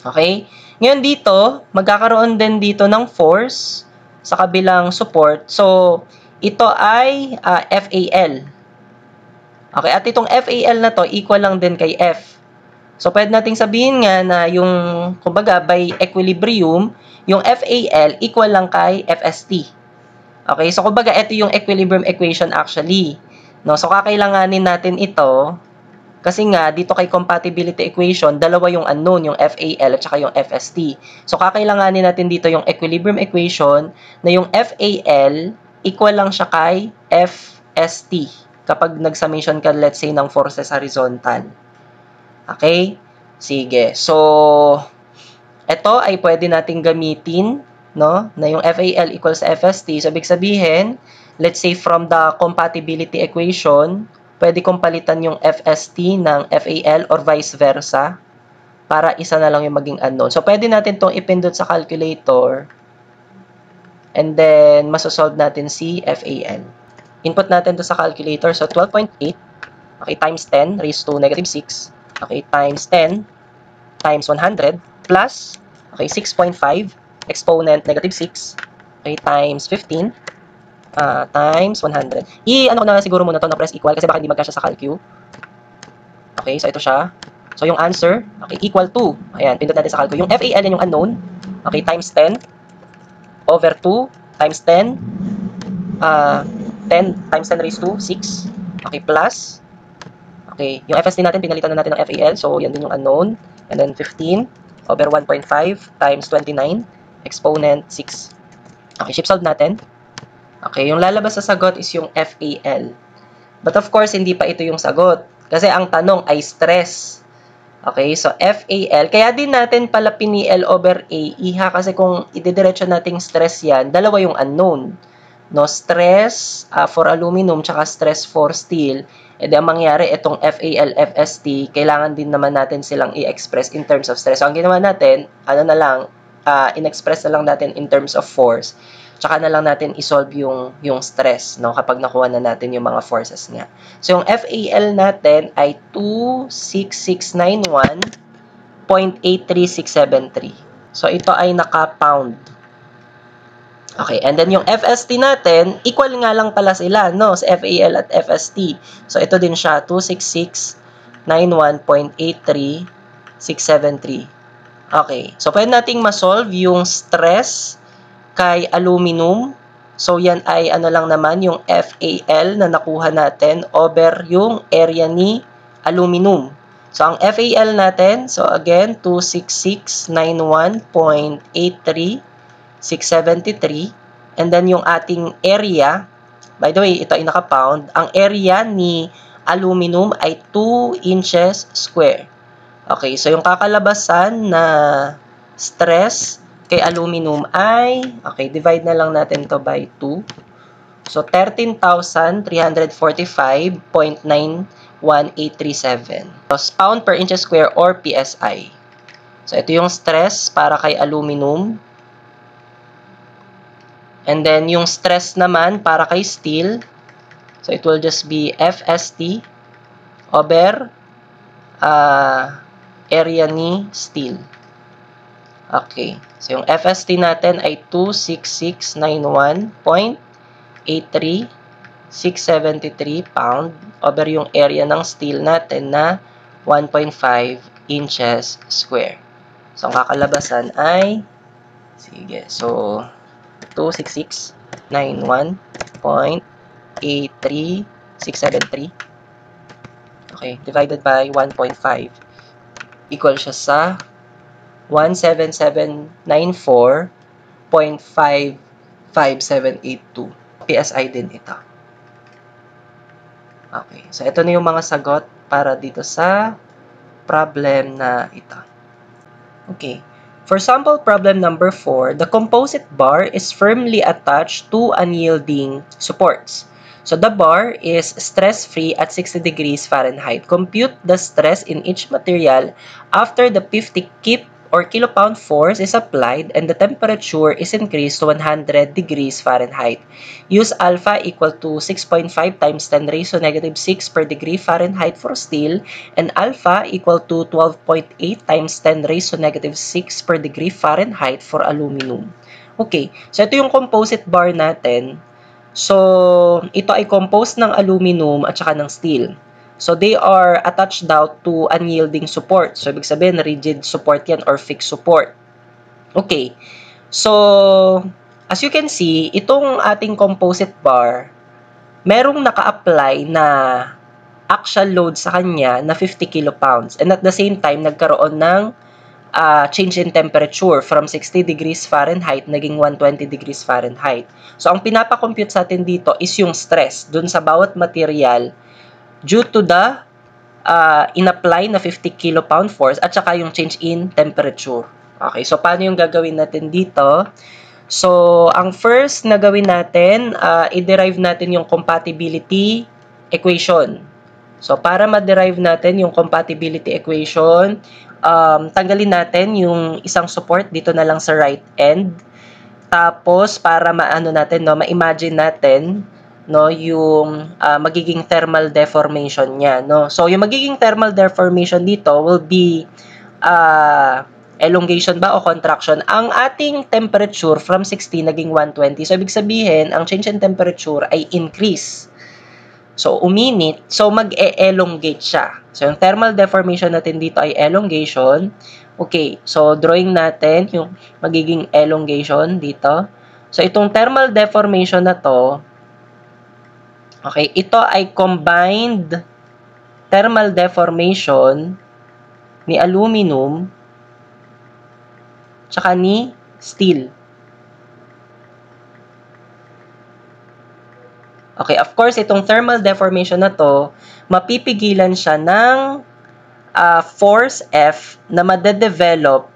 Okay? Ngayon dito, magkakaroon din dito ng force sa kabilang support. So, ito ay FAL. Okay? At itong FAL na to, equal lang din kay F. So, pwede nating sabihin nga na yung, kumbaga, by equilibrium, yung FAL equal lang kay FST. Okay? So, kumbaga, ito yung equilibrium equation actually. No? So, kakailanganin natin ito. Kasi nga, dito kay compatibility equation, dalawa yung unknown, yung FAL at saka yung FST. So, kakailanganin natin dito yung equilibrium equation na yung FAL equal lang siya kay FST kapag nag-summation ka, let's say, ng forces horizontal. Okay? Sige. So, ito ay pwede nating gamitin, no? Na yung FAL equals FST. So, ibig sabihin, let's say, from the compatibility equation, pwede kong palitan yung FST ng FAL or vice versa para isa na lang yung maging unknown. So, pwede natin itong ipindot sa calculator and then masosolve natin si FAL. Input natin to sa calculator. So, 12.8 okay, times 10 raised to negative 6 okay, times 10 times 100 plus okay, 6.5 exponent negative 6 okay, times 15 times 100. I-ano ko na siguro muna to na press equal kasi baka hindi magkasya sa calcu. Okay, so ito siya. So yung answer, okay, equal to, ayan, pindot natin sa calcu. Yung FAL yan yung unknown, okay, times 10 over 2 times 10, 10 times 10 raised to 6, okay, plus, okay, yung FST natin, pinalitan na natin ng FAL, so yan din yung unknown, and then 15 over 1.5 times 29, exponent 6. Okay, shift solve natin. Okay, yung lalabas sa sagot is yung FAL. But of course, hindi pa ito yung sagot. Kasi ang tanong ay stress. Okay, so FAL. Kaya din natin pala pini-L over A, iha, kasi kung ididiretso nating stress yan, dalawa yung unknown. No, stress for aluminum, tsaka stress for steel. E di ang mangyari, itong FAL, FST, kailangan din naman natin silang i-express in terms of stress. So, ang ginawa natin, ano na lang, in-express na lang natin in terms of force. Tsaka na lang natin isolve yung stress, no, kapag nakuha na natin yung mga forces nga. So, yung FAL natin ay 26691.83673. So, ito ay naka-pound. Okay, and then yung FST natin, equal nga lang pala sila, no, sa FAL at FST. So, ito din siya, 26691.83673. Okay, so pwede nating ma-solve yung stress kay aluminum. So, yan ay ano lang naman, yung FAL na nakuha natin over yung area ni aluminum. So, ang FAL natin, so again, 26691.83673. And then, yung ating area, by the way, ito ay naka-pound. Ang area ni aluminum ay 2 inches square. Okay, so yung kakalabasan na stress kay aluminum ay, okay, divide na lang natin to by 2. So, 13,345.91837. So, pound per inches square or PSI. So, ito yung stress para kay aluminum. And then, yung stress naman para kay steel. So, it will just be FST over area ni steel. Okay. So, yung FST natin ay 26691.83673 pound over yung area ng steel natin na 1.5 inches square. So, ang kakalabasan ay, sige, so, 26691.83673. Okay, divided by 1.5. Equal siya sa 17794.55782. PSI din ito. Okay, so ito na yung mga sagot para dito sa problem na ito. Okay, for sample problem number 4, the composite bar is firmly attached to unyielding supports. So the bar is stress-free at 60 degrees Fahrenheit. Compute the stress in each material after the 50 kilopound force is applied and the temperature is increased to 100 degrees Fahrenheit. Use alpha equal to 6.5 times 10 raised to negative 6 per degree Fahrenheit for steel and alpha equal to 12.8 times 10 raised to negative 6 per degree Fahrenheit for aluminum. Okay, so ito yung composite bar natin. So, ito ay composed ng aluminum at saka ng steel. So, they are attached daw to unyielding support. So, ibig sabihin, rigid support yan or fixed support. Okay. So, as you can see, itong ating composite bar, merong naka-apply na axial load sa kanya na 50 kilopounds. And at the same time, nagkaroon ng change in temperature from 60 degrees Fahrenheit naging 120 degrees Fahrenheit. So, ang pinapakompute sa atin dito is yung stress dun sa bawat material due to the in-apply na 50 kilopound force at saka yung change in temperature. Okay, so paano yung gagawin natin dito? So, ang first na gawin natin, i-derive natin yung compatibility equation. So, para ma-derive natin yung compatibility equation, tanggalin natin yung isang support dito na lang sa right end. Tapos, para maano natin, no, ma-imagine natin, no, yung magiging thermal deformation niya, no. So, yung magiging thermal deformation dito will be elongation ba o contraction. Ang ating temperature from 60 naging 120. So, ibig sabihin, ang change in temperature ay increase. So, uminit. So, mag-e-elongate siya. So, yung thermal deformation natin dito ay elongation. Okay. So, drawing natin yung magiging elongation dito. So, itong thermal deformation na to, okay, ito ay combined thermal deformation ni aluminum tsaka ni steel. Okay, of course, itong thermal deformation na to, mapipigilan siya ng force F na madedevelop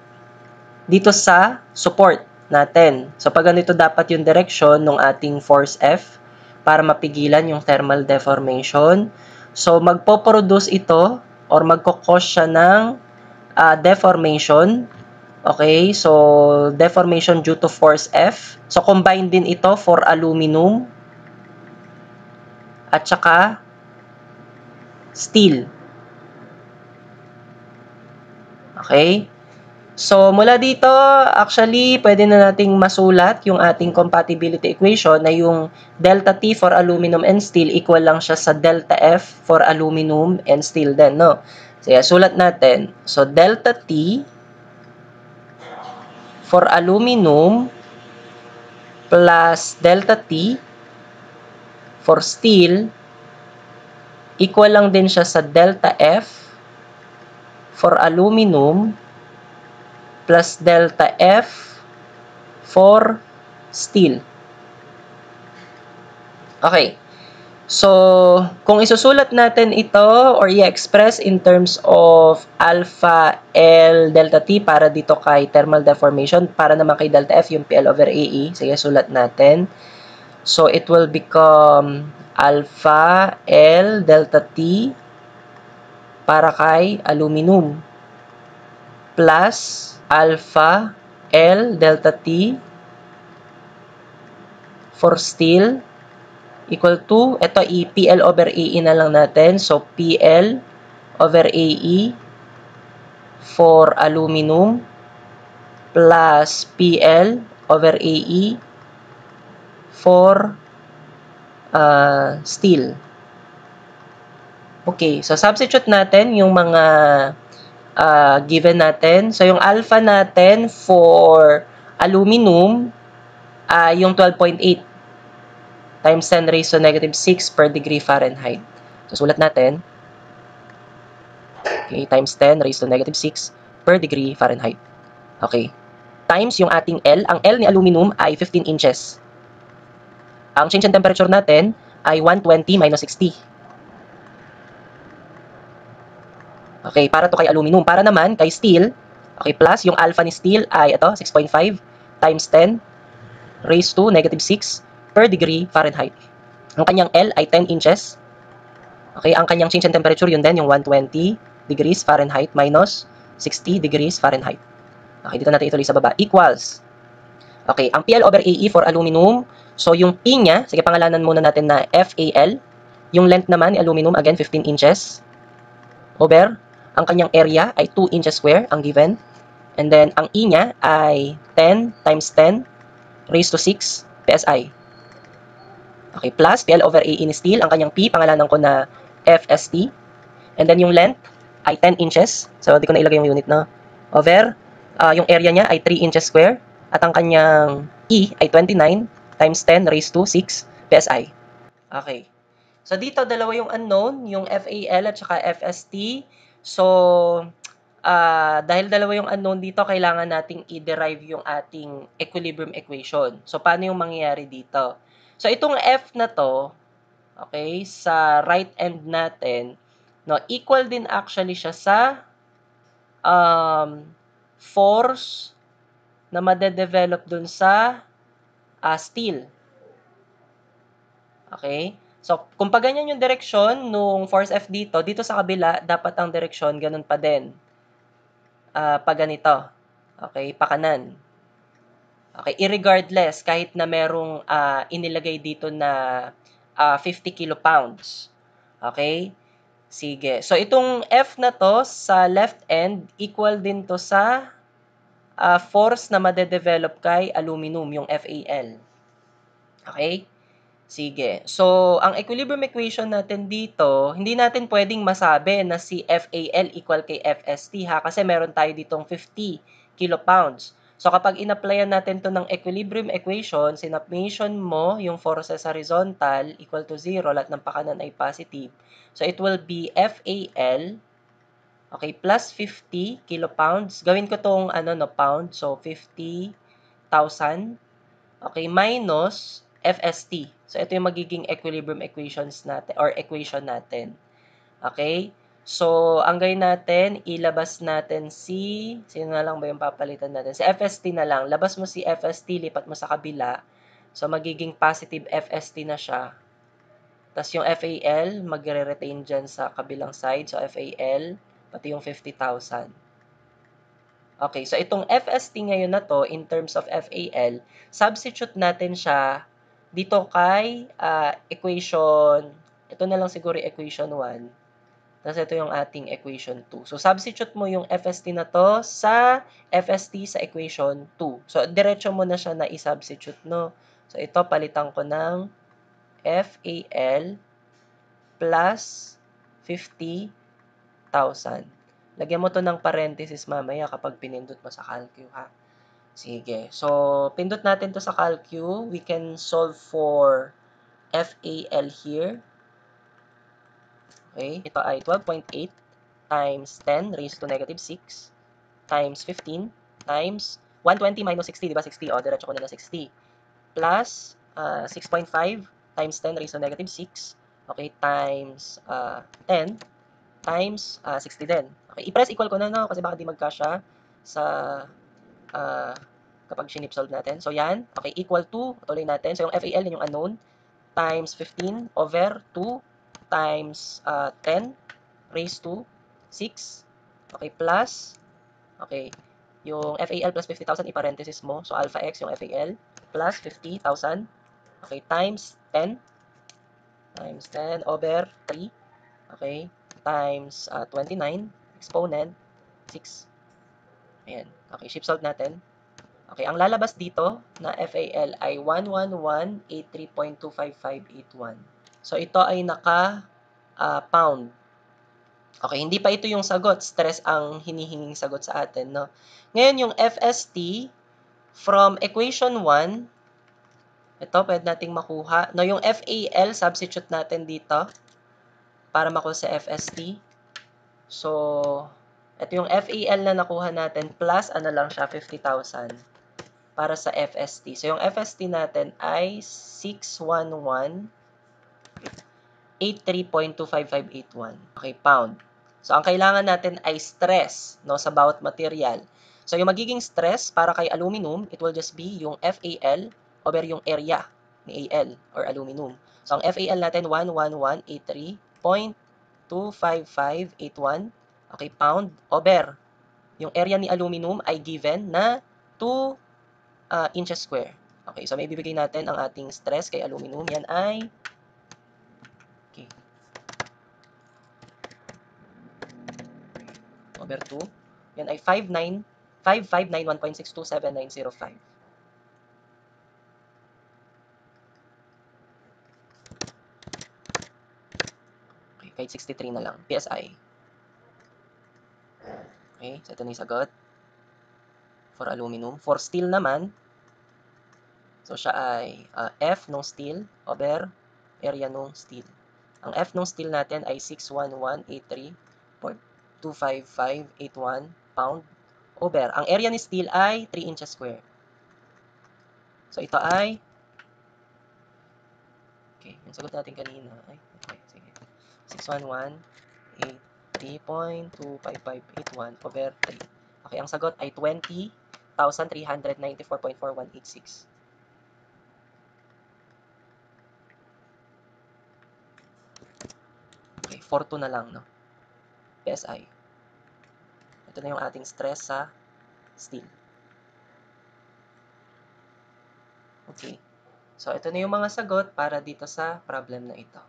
dito sa support natin. So, pag ganito dapat yung direction ng ating force F para mapigilan yung thermal deformation. So, magpo-produce ito or magkukause siya ng deformation. Okay, so deformation due to force F. So, combined din ito for aluminum at saka steel. Okay? So, mula dito, actually, pwede na nating masulat yung ating compatibility equation na yung delta T for aluminum and steel equal lang siya sa delta F for aluminum and steel din, no? So, yeah, sulat natin. So, delta T for aluminum plus delta T for steel, equal lang din siya sa delta F for aluminum plus delta F for steel. Okay. So, kung isusulat natin ito or i-express in terms of alpha L delta T para dito kay thermal deformation, para naman kay delta F yung PL over AE. Sige, sulat natin. So, it will become alpha L delta T para kay aluminum plus alpha L delta T for steel equal to, ito PL over AE na lang natin. So, PL over AE for aluminum plus PL over AE for steel. Okay, so substitute natin yung mga given natin. So, yung alpha natin for aluminum, yung 12.8 times 10 raised to negative 6 per degree Fahrenheit. So, sulat natin. Okay, times 10 raised to negative 6 per degree Fahrenheit. Okay. Times yung ating L. Ang L ni aluminum ay 15 inches. Ang change in temperature natin ay 120 minus 60. Okay, para to kay aluminum. Para naman kay steel, okay, plus yung alpha ni steel ay ito, 6.5 times 10 raised to negative 6 per degree Fahrenheit. Ang kanyang L ay 10 inches. Okay, ang kanyang change in temperature yun din, yung 120 degrees Fahrenheit minus 60 degrees Fahrenheit. Okay, dito natin ituloy sa baba. Equals. Okay, ang PL over AE for aluminum. So, yung P niya, sige pangalanan muna natin na FAL. Yung length naman ni aluminum, again, 15 inches. Over, ang kanyang area ay 2 inches square, ang given. And then, ang E niya ay 10 times 10 raised to 6 PSI. Okay, plus PL over AE ni steel. Ang kanyang P, pangalanan ko na FST. And then, yung length ay 10 inches. So, di ko na ilagay yung unit na. Over, yung area niya ay 3 inches square. At ang kanyang E ay 29 times 10 raised to 6 PSI. Okay. So, dito dalawa yung unknown, yung FAL at saka FST. So, dahil dalawa yung unknown dito, kailangan nating i-derive yung ating equilibrium equation. So, paano yung mangyayari dito? So, itong F na to, okay, sa right end natin, no, equal din actually siya sa force na madedevelop dun sa steel. Okay? So, kung pa ganyan yung direksyon nung force F dito, dito sa kabila, dapat ang direksyon ganun pa din. Pa ganito. Okay? Pa kanan. Okay? Irregardless, kahit na merong inilagay dito na 50 kilopounds. Okay? Sige. So, itong F na to sa left end, equal din to sa force na madedevelop kay aluminum, yung FAL. Okay? Sige. So, ang equilibrium equation natin dito, hindi natin pwedeng masabi na si FAL equal kay FST ha, kasi meron tayo ditong 50 kilopounds. So, kapag in-applyan natin to ng equilibrium equation, sinapmation mo yung forces horizontal equal to 0, lahat ng pakanan ay positive. So, it will be FAL, okay, plus 50 kilopounds. Gawin ko tong pound, so 50,000. Okay, minus FST. So, ito yung magiging equilibrium equations natin or equation natin. Okay? So, ang gawin natin, ilabas natin sino na lang ba yung papalitan natin? Si FST na lang. Labas mo si FST, lipat mo sa kabila. So, magiging positive FST na siya. Tapos yung FAL, magre-retain dyan sa kabilang side. So, FAL, pati yung 50,000. Okay, so itong FST ngayon na to, in terms of FAL, substitute natin siya dito kay equation, ito na lang siguro equation 1. Tapos ito yung ating equation 2. So, substitute mo yung FST na to sa FST sa equation 2. So, diretso mo na siya na i-substitute, no? So, ito, palitan ko ng FAL plus 50,000. Lagyan mo to ng parenthesis mamaya kapag pinindot mo sa calcu, ha? Sige. So, pindot natin to sa calcu. We can solve for FAL here. Okay. Ito ay 12.8 times 10 raised to negative 6 times 15 times 120 minus 60, di ba? 60. O, diretso ko na 60. Plus 6.5 times 10 raised to negative 6. Okay, times 10 times 60 din. Okay, i-press equal ko na, no? Kasi baka di magkasya sa kapag sinip-solve natin. So, yan. Okay, equal to, tuloy natin. So, yung FAL, yung unknown, times 15 over 2 times 10 raised to 6. Okay, plus, okay, yung FAL plus 50,000, i-parenthesis mo. So, alpha x yung FAL plus 50,000. Okay, times 10 over 3. Okay, times 29 exponent 6. Ayan. Okay, shift solve natin. Okay, ang lalabas dito na FAL ay 11183.25581. So, ito ay naka-pound. Okay, hindi pa ito yung sagot. Stress ang hinihinging sagot sa atin, no? Ngayon, yung FST, from equation 1, ito, pwede nating makuha. No, yung FAL, substitute natin dito para makuha sa FST. So, ito yung FAL na nakuha natin plus ano lang siya, 50,000 para sa FST. So, yung FST natin ay 611.83.25581. Okay, pound. So, ang kailangan natin ay stress, no, sa bawat material. So, yung magiging stress para kay aluminum, it will just be yung FAL over yung area ni AL or aluminum. So, ang FAL natin, 11183.25581. Okay, pound over yung area ni aluminum ay given na 2 inches square. Okay, so may bibigay natin ang ating stress kay aluminum. Yan ay okay, over 2. Yan ay 5591.627.905. Okay, kahit 63 na lang. PSI. Okay, so ito na yung sagot. For aluminum. For steel naman, so siya ay F nung steel over area nung steel. Ang F nung steel natin ay 61183.25581 pound over. Ang area ni steel ay 3 inches square. So ito ay okay, yung sagot natin kanina ay okay, sige. 611.83.25581 over 3. Okay, ang sagot ay 20,394.4186. Okay, 4-2 na lang, no? PSI. Ito na yung ating stress sa steel. Okay. So, ito na yung mga sagot para dito sa problem na ito.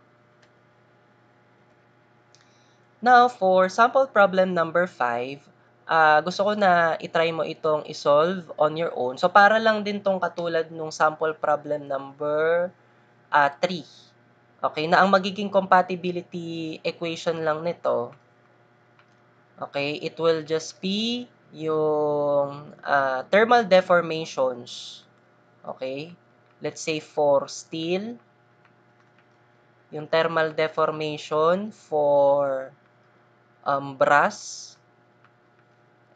Now, for sample problem number 5, gusto ko na itry mo itong isolve on your own. So, para lang din tong katulad nung sample problem number 3. Okay, na ang magiging compatibility equation lang nito, okay, it will just be yung thermal deformations. Okay, let's say for steel, yung thermal deformation for brass,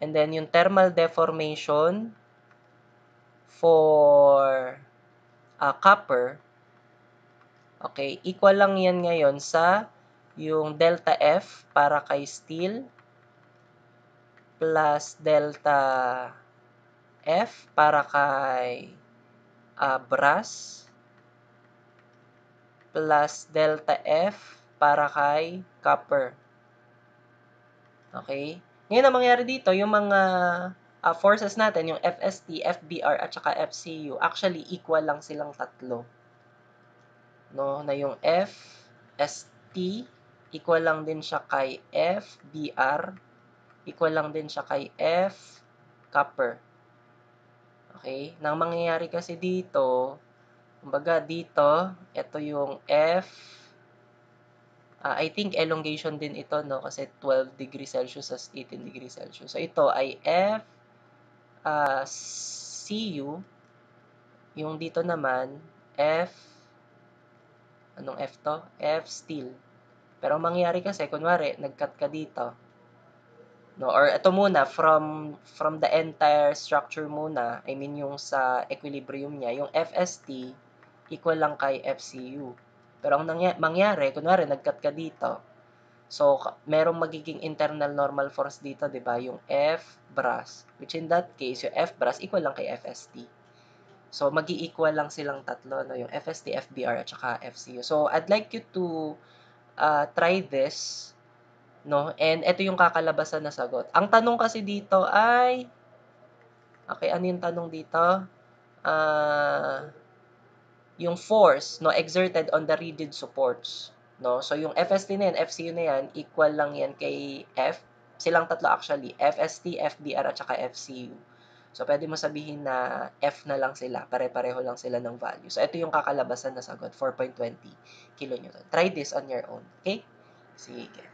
and then yung thermal deformation for copper. Okay, equal lang yan ngayon sa yung delta F para kay steel plus delta F para kay brass plus delta F para kay copper. Okay? Ngayon, ang mangyari dito, yung mga forces natin, yung FST, FBR, at saka FCU, actually, equal lang silang tatlo. No? Na yung FST, equal lang din siya kay FBR, equal lang din siya kay F copper. Okay? Nang mangyayari kasi dito, kumbaga dito, ito yung F, I think elongation din ito, no? Kasi 12 degrees Celsius as 18 degrees Celsius. So, ito ay F, CU. Yung dito naman, F, anong F to? F steel. Pero ang mangyayari kasi, kunwari, nag-cut ka dito. No? Or ito muna, from the entire structure muna, I mean yung sa equilibrium niya, yung FST, equal lang kay FCU. Pero ang mangyari, kunwari, nag-cut ka dito. So, merong magiging internal normal force dito, di ba? Yung F brass. Which in that case, yung F brass equal lang kay FST. So, magi-equal lang silang tatlo, no? Yung FST, FBR, at saka FCU. So, I'd like you to try this, no? And ito yung kakalabasan na sagot. Ang tanong kasi dito ay, okay, ano yung tanong dito? Yung force, no, exerted on the rigid supports. No? So, yung FST na yan, FCU na yan, equal lang yan kay F. Silang tatlo actually, FST, FBR, at saka FCU. So, pwede mo sabihin na F na lang sila. Pare-pareho lang sila ng value. So, ito yung kakalabasan na sagot, 4.20 kN. Try this on your own. Okay? Sige.